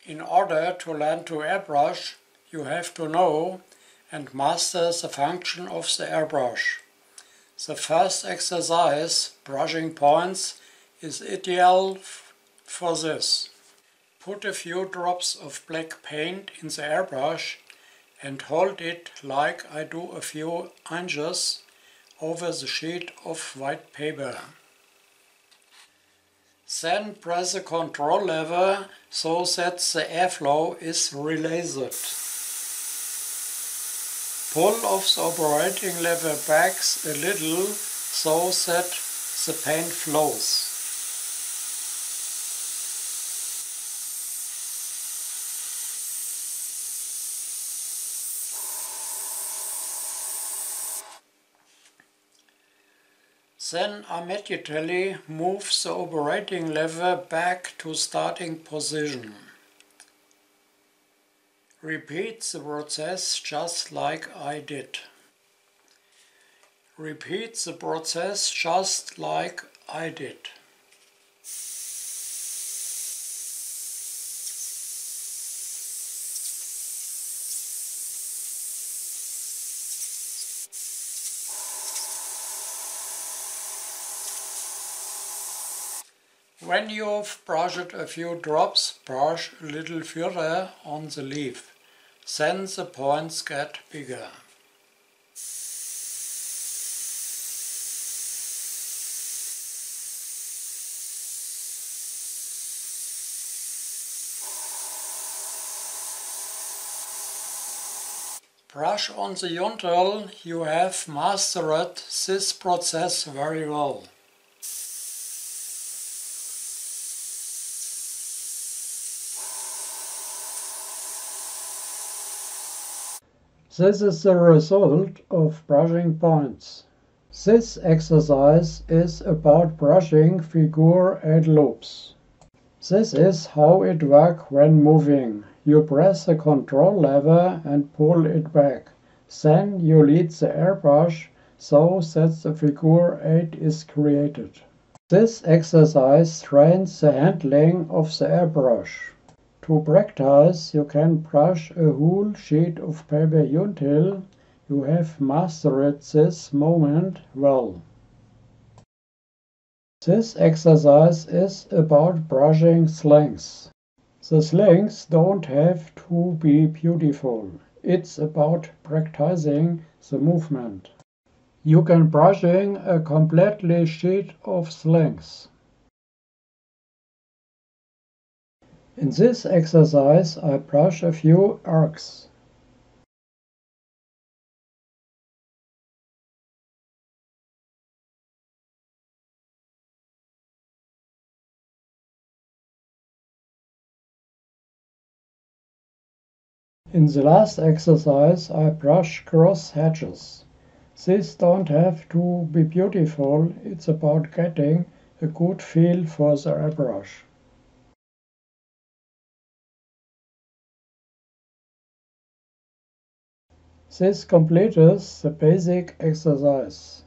In order to learn to airbrush, you have to know and master the function of the airbrush. The first exercise, brushing points, is ideal for this. Put a few drops of black paint in the airbrush and hold it like I do a few inches over the sheet of white paper. Then press the control lever so that the airflow is released. Pull off the operating lever back a little so that the paint flows. Then immediately move the operating lever back to starting position. Repeat the process just like I did. Repeat the process just like I did. When you've brushed a few drops, brush a little further on the leaf. Then the points get bigger. Brush on the until you have mastered this process very well. This is the result of brushing points. This exercise is about brushing figure 8 loops. This is how it works when moving. You press the control lever and pull it back. Then you lead the airbrush so that the figure 8 is created. This exercise trains the handling of the airbrush. To practice, you can brush a whole sheet of paper until you have mastered this movement well. This exercise is about brushing slings. The slings don't have to be beautiful. It's about practicing the movement. You can brushing a complete sheet of slings. In this exercise, I brush a few arcs. In the last exercise, I brush cross hatches. These don't have to be beautiful, it's about getting a good feel for the airbrush. This completes the basic exercise.